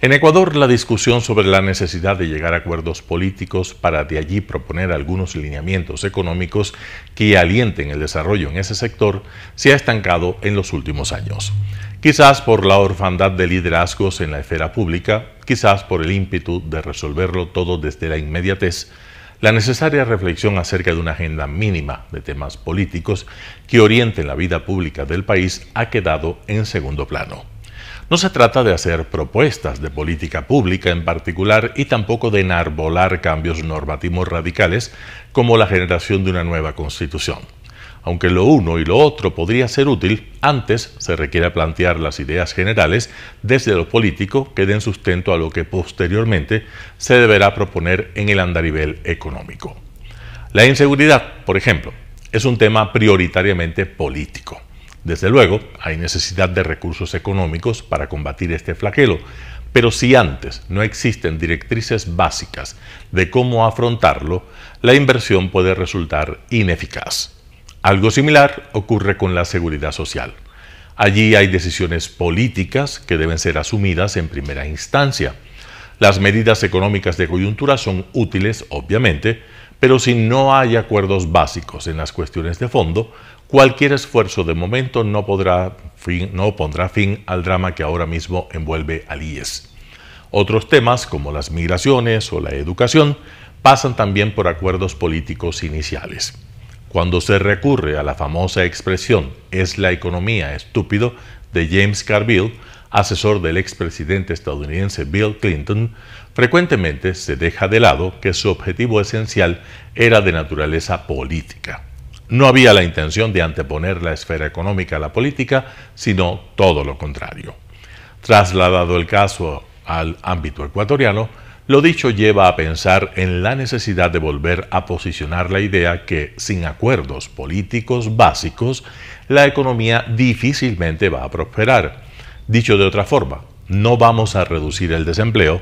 En Ecuador, la discusión sobre la necesidad de llegar a acuerdos políticos para de allí proponer algunos lineamientos económicos que alienten el desarrollo en ese sector se ha estancado en los últimos años. Quizás por la orfandad de liderazgos en la esfera pública, quizás por el ímpetu de resolverlo todo desde la inmediatez, la necesaria reflexión acerca de una agenda mínima de temas políticos que orienten la vida pública del país ha quedado en segundo plano. No se trata de hacer propuestas de política pública en particular y tampoco de enarbolar cambios normativos radicales como la generación de una nueva constitución. Aunque lo uno y lo otro podría ser útil, antes se requiere plantear las ideas generales desde lo político que den sustento a lo que posteriormente se deberá proponer en el andarivel económico. La inseguridad, por ejemplo, es un tema prioritariamente político. Desde luego, hay necesidad de recursos económicos para combatir este flagelo, pero si antes no existen directrices básicas de cómo afrontarlo, la inversión puede resultar ineficaz. Algo similar ocurre con la seguridad social. Allí hay decisiones políticas que deben ser asumidas en primera instancia. Las medidas económicas de coyuntura son útiles, obviamente, pero si no hay acuerdos básicos en las cuestiones de fondo, cualquier esfuerzo de momento no pondrá fin al drama que ahora mismo envuelve al IES. Otros temas, como las migraciones o la educación, pasan también por acuerdos políticos iniciales. Cuando se recurre a la famosa expresión «es la economía estúpido» de James Carville, asesor del expresidente estadounidense Bill Clinton, frecuentemente se deja de lado que su objetivo esencial era de naturaleza política. No había la intención de anteponer la esfera económica a la política, sino todo lo contrario. Trasladado el caso al ámbito ecuatoriano, lo dicho lleva a pensar en la necesidad de volver a posicionar la idea que, sin acuerdos políticos básicos, la economía difícilmente va a prosperar. Dicho de otra forma, no vamos a reducir el desempleo,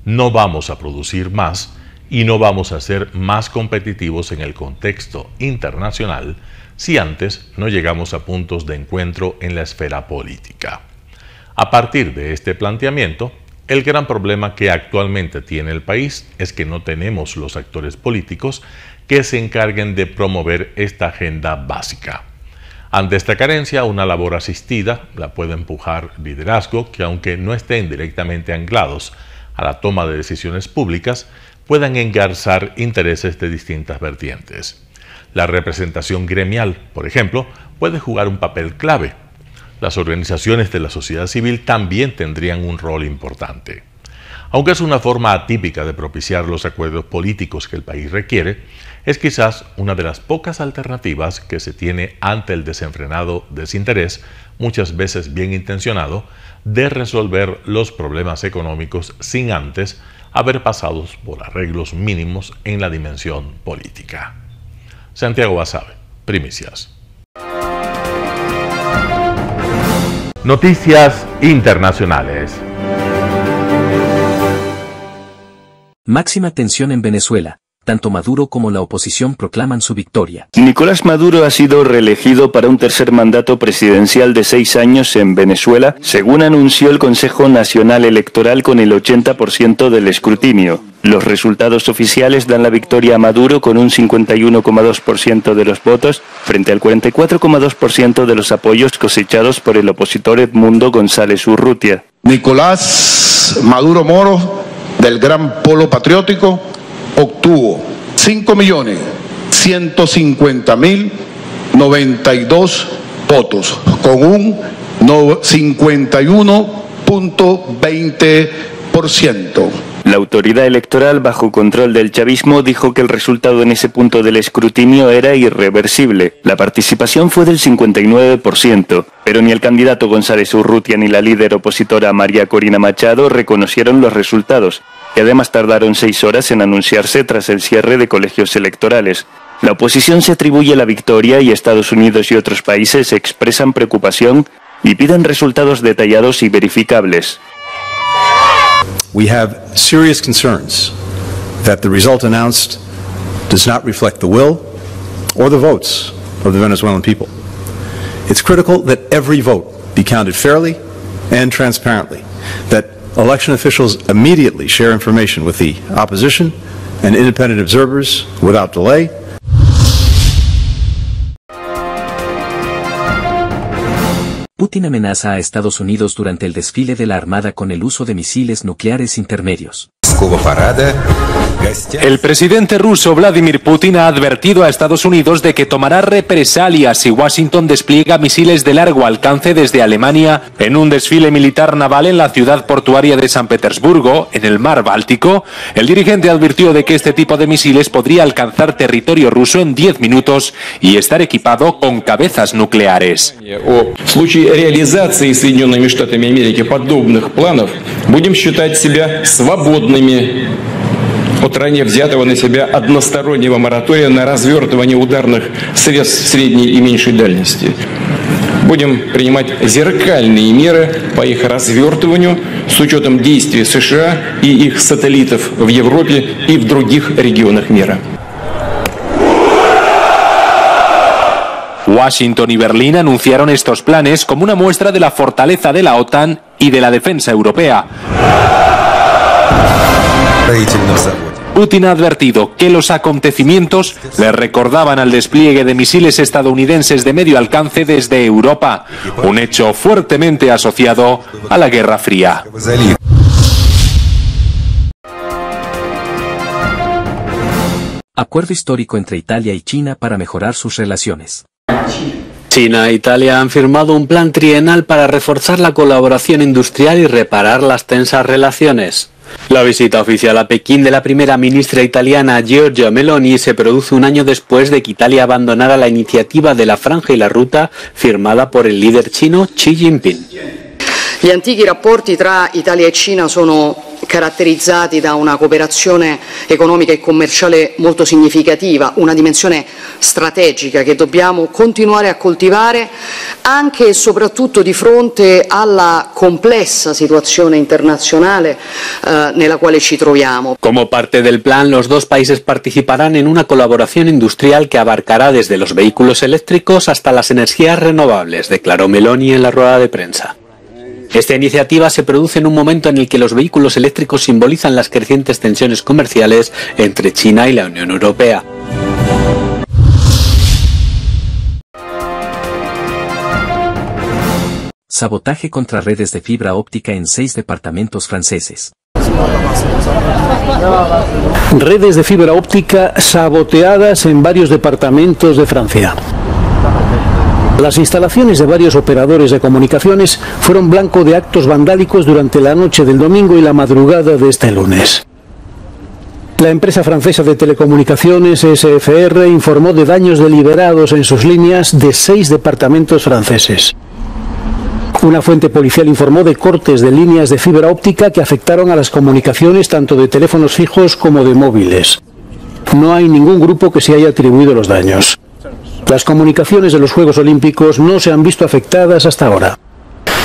no vamos a producir más y no vamos a ser más competitivos en el contexto internacional si antes no llegamos a puntos de encuentro en la esfera política. A partir de este planteamiento, el gran problema que actualmente tiene el país es que no tenemos los actores políticos que se encarguen de promover esta agenda básica. Ante esta carencia, una labor asistida la puede empujar liderazgo que, aunque no estén directamente anclados a la toma de decisiones públicas, puedan engarzar intereses de distintas vertientes. La representación gremial, por ejemplo, puede jugar un papel clave. Las organizaciones de la sociedad civil también tendrían un rol importante. Aunque es una forma atípica de propiciar los acuerdos políticos que el país requiere, es quizás una de las pocas alternativas que se tiene ante el desenfrenado desinterés, muchas veces bien intencionado, de resolver los problemas económicos sin antes haber pasado por arreglos mínimos en la dimensión política. Santiago Basabe, Primicias. Noticias internacionales. Máxima tensión en Venezuela. Tanto Maduro como la oposición proclaman su victoria. Nicolás Maduro ha sido reelegido para un tercer mandato presidencial de 6 años en Venezuela, según anunció el Consejo Nacional Electoral con el 80% del escrutinio. Los resultados oficiales dan la victoria a Maduro con un 51,2% de los votos, frente al 44,2% de los apoyos cosechados por el opositor Edmundo González Urrutia. Nicolás Maduro Moro, del Gran Polo Patriótico, obtuvo 5.150.092 votos, con un 51,20%. La autoridad electoral, bajo control del chavismo, dijo que el resultado en ese punto del escrutinio era irreversible. La participación fue del 59%, pero ni el candidato González Urrutia ni la líder opositora María Corina Machado reconocieron los resultados, que además tardaron 6 horas en anunciarse tras el cierre de colegios electorales. La oposición se atribuye la victoria y Estados Unidos y otros países expresan preocupación y piden resultados detallados y verificables. We have serious concerns that the result announced does not reflect the will or the votes of the Venezuelan people. It's critical that every vote be counted fairly and transparently, that election officials immediately share information with the opposition and independent observers without delay. Putin amenaza a Estados Unidos durante el desfile de la Armada con el uso de misiles nucleares intermedios. El presidente ruso Vladimir Putin ha advertido a Estados Unidos de que tomará represalias si Washington despliega misiles de largo alcance desde Alemania en un desfile militar naval en la ciudad portuaria de San Petersburgo, en el mar Báltico. El dirigente advirtió de que este tipo de misiles podría alcanzar territorio ruso en 10 minutos y estar equipado con cabezas nucleares. В случае реализации Соединенными Штатами Америки подобных планов будем считать себя свободными от ранее взятого на себя одностороннего моратория на развертывание ударных средств средней и меньшей дальности. Будем принимать зеркальные меры по их развертыванию с учетом действий США и их сателлитов в Европе и в других регионах мира. Washington y Berlín anunciaron estos planes como una muestra de la fortaleza de la OTAN y de la defensa europea. Putin ha advertido que los acontecimientos le recordaban al despliegue de misiles estadounidenses de medio alcance desde Europa, un hecho fuertemente asociado a la Guerra Fría. Acuerdo histórico entre Italia y China para mejorar sus relaciones. China e Italia han firmado un plan trienal para reforzar la colaboración industrial y reparar las tensas relaciones. La visita oficial a Pekín de la primera ministra italiana Giorgia Meloni se produce un año después de que Italia abandonara la iniciativa de la Franja y la Ruta firmada por el líder chino Xi Jinping. Gli antichi rapporti tra Italia e Cina sono caratterizzati da una cooperazione economica e commerciale molto significativa, una dimensione strategica che dobbiamo continuare a coltivare anche e soprattutto di fronte alla complessa situazione internazionale nella quale ci troviamo. Como parte del plan, los dos países participarán en una colaboración industrial que abarcará desde los vehículos eléctricos hasta las energías renovables, declaró Meloni en la rueda de prensa. Esta iniciativa se produce en un momento en el que los vehículos eléctricos simbolizan las crecientes tensiones comerciales entre China y la Unión Europea. Sabotaje contra redes de fibra óptica en 6 departamentos franceses. Redes de fibra óptica saboteadas en varios departamentos de Francia. Las instalaciones de varios operadores de comunicaciones fueron blanco de actos vandálicos durante la noche del domingo y la madrugada de este lunes. La empresa francesa de telecomunicaciones SFR informó de daños deliberados en sus líneas de 6 departamentos franceses. Una fuente policial informó de cortes de líneas de fibra óptica que afectaron a las comunicaciones tanto de teléfonos fijos como de móviles. No hay ningún grupo que se haya atribuido los daños. Las comunicaciones de los Juegos Olímpicos no se han visto afectadas hasta ahora.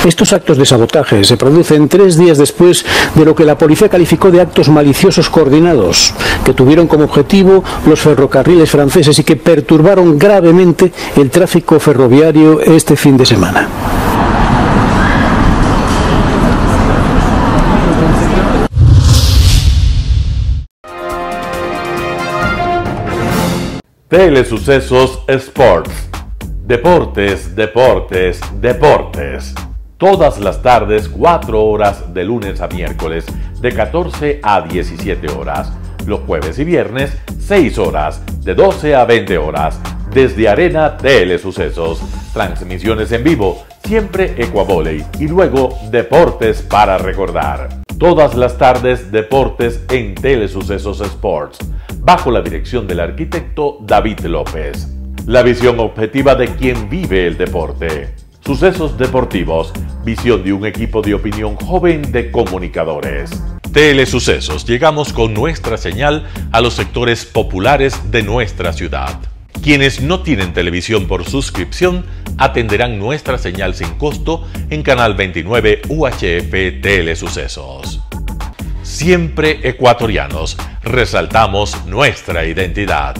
Estos actos de sabotaje se producen 3 días después de lo que la policía calificó de actos maliciosos coordinados, que tuvieron como objetivo los ferrocarriles franceses y que perturbaron gravemente el tráfico ferroviario este fin de semana. Telesucesos Sports. Deportes, deportes, deportes. Todas las tardes, 4 horas de lunes a miércoles, de 14 a 17 horas. Los jueves y viernes, 6 horas, de 12 a 20 horas. Desde Arena Telesucesos. Transmisiones en vivo, siempre Ecuavoley. Y luego, deportes para recordar. Todas las tardes, deportes en Telesucesos Sports, bajo la dirección del arquitecto David López. La visión objetiva de quien vive el deporte. Sucesos deportivos, visión de un equipo de opinión joven de comunicadores. Telesucesos, llegamos con nuestra señal a los sectores populares de nuestra ciudad. Quienes no tienen televisión por suscripción atenderán nuestra señal sin costo en Canal 29 UHF Telesucesos. Siempre ecuatorianos, resaltamos nuestra identidad.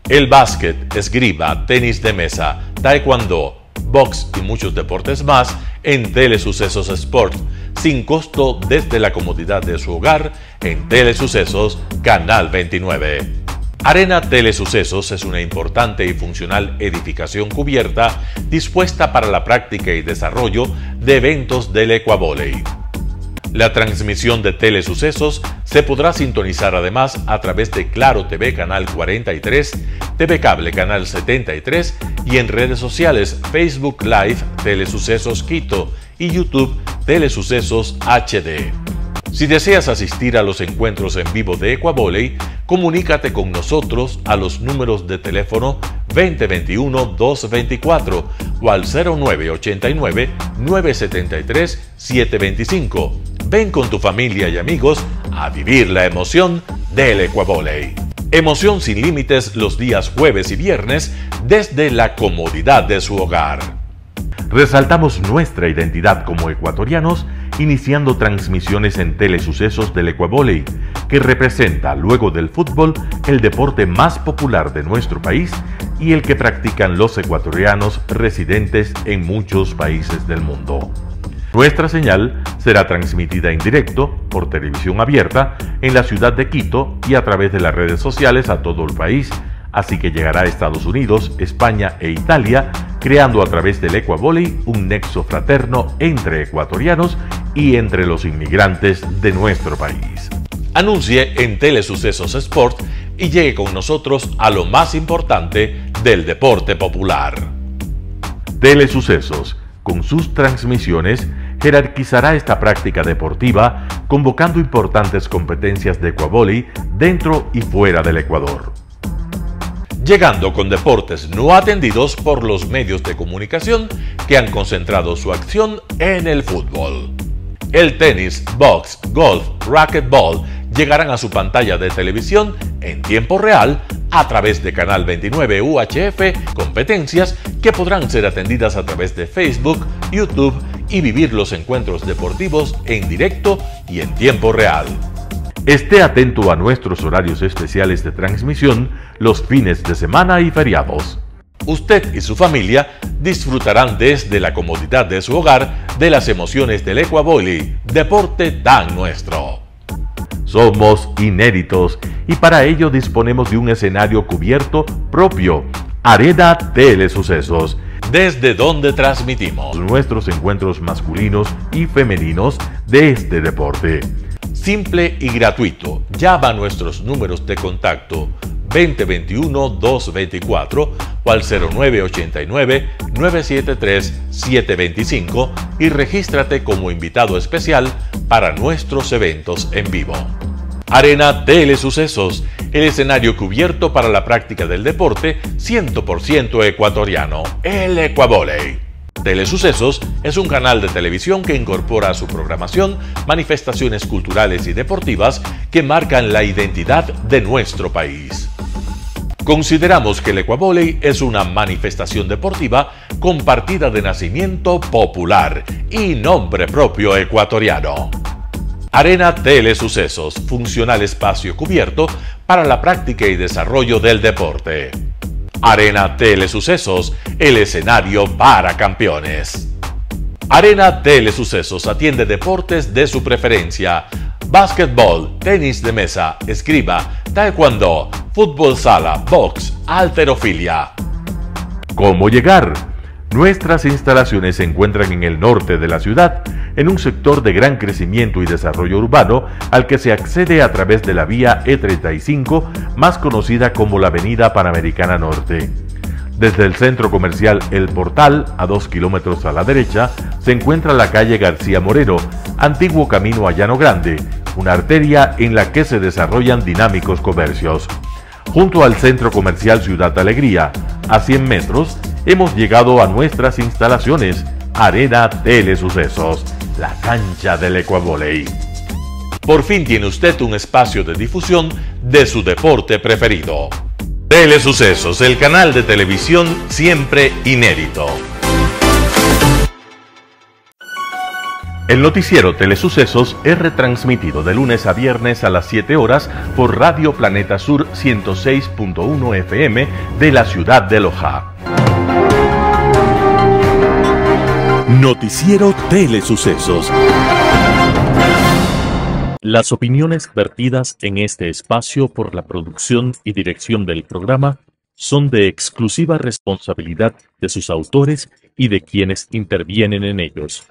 El básquet, esgrima, tenis de mesa, taekwondo, box y muchos deportes más en Telesucesos Sports, sin costo desde la comodidad de su hogar en Telesucesos Canal 29. Arena Telesucesos es una importante y funcional edificación cubierta dispuesta para la práctica y desarrollo de eventos del Ecuavoley. La transmisión de Telesucesos se podrá sintonizar además a través de Claro TV Canal 43, TV Cable Canal 73 y en redes sociales Facebook Live Telesucesos Quito y YouTube Telesucesos HD. Si deseas asistir a los encuentros en vivo de Ecuavoley, comunícate con nosotros a los números de teléfono 2021-224 o al 0989-973-725. Ven con tu familia y amigos a vivir la emoción del Ecuavoley. Emoción sin límites los días jueves y viernes desde la comodidad de su hogar. Resaltamos nuestra identidad como ecuatorianos iniciando transmisiones en Telesucesos del Ecuavoley, que representa, luego del fútbol, el deporte más popular de nuestro país y el que practican los ecuatorianos residentes en muchos países del mundo. Nuestra señal será transmitida en directo por televisión abierta en la ciudad de Quito y a través de las redes sociales a todo el país, así que llegará a Estados Unidos, España e Italia, creando a través del Ecuavoley un nexo fraterno entre ecuatorianos y entre los inmigrantes de nuestro país. Anuncie en Telesucesos Sport y llegue con nosotros a lo más importante del deporte popular. Telesucesos, con sus transmisiones, jerarquizará esta práctica deportiva, convocando importantes competencias de Ecuavoley dentro y fuera del Ecuador. Llegando con deportes no atendidos por los medios de comunicación que han concentrado su acción en el fútbol. El tenis, box, golf, racquetball llegarán a su pantalla de televisión en tiempo real a través de Canal 29 UHF, competencias que podrán ser atendidas a través de Facebook, YouTube y vivir los encuentros deportivos en directo y en tiempo real. Esté atento a nuestros horarios especiales de transmisión los fines de semana y feriados. Usted y su familia disfrutarán desde la comodidad de su hogar de las emociones del Ecuavoley, deporte tan nuestro. Somos inéditos y para ello disponemos de un escenario cubierto propio, Arena Telesucesos, desde donde transmitimos nuestros encuentros masculinos y femeninos de este deporte. Simple y gratuito. Llama a nuestros números de contacto 2021-224 o al 0989-973-725 y regístrate como invitado especial para nuestros eventos en vivo. Arena Telesucesos, el escenario cubierto para la práctica del deporte 100% ecuatoriano, el Ecuavóley. Telesucesos es un canal de televisión que incorpora a su programación manifestaciones culturales y deportivas que marcan la identidad de nuestro país. Consideramos que el Ecuavóley es una manifestación deportiva con partida de nacimiento popular y nombre propio ecuatoriano. Arena Telesucesos, funcional espacio cubierto para la práctica y desarrollo del deporte. Arena Telesucesos, el escenario para campeones. Arena Telesucesos atiende deportes de su preferencia: básquetbol, tenis de mesa, esgrima, taekwondo, fútbol sala, box, halterofilia. ¿Cómo llegar? Nuestras instalaciones se encuentran en el norte de la ciudad, en un sector de gran crecimiento y desarrollo urbano al que se accede a través de la vía E35, más conocida como la Avenida Panamericana Norte. Desde el centro comercial El Portal, a 2 kilómetros a la derecha, se encuentra la calle García Moreno, antiguo camino a Llano Grande, una arteria en la que se desarrollan dinámicos comercios. Junto al centro comercial Ciudad Alegría, a 100 metros, hemos llegado a nuestras instalaciones, Arena Telesucesos, la cancha del Ecuavóley. Por fin tiene usted un espacio de difusión de su deporte preferido. Telesucesos, el canal de televisión siempre inédito. El noticiero Telesucesos es retransmitido de lunes a viernes a las 7 horas por Radio Planeta Sur 106.1 FM de la ciudad de Loja. Noticiero Telesucesos. Las opiniones vertidas en este espacio por la producción y dirección del programa son de exclusiva responsabilidad de sus autores y de quienes intervienen en ellos.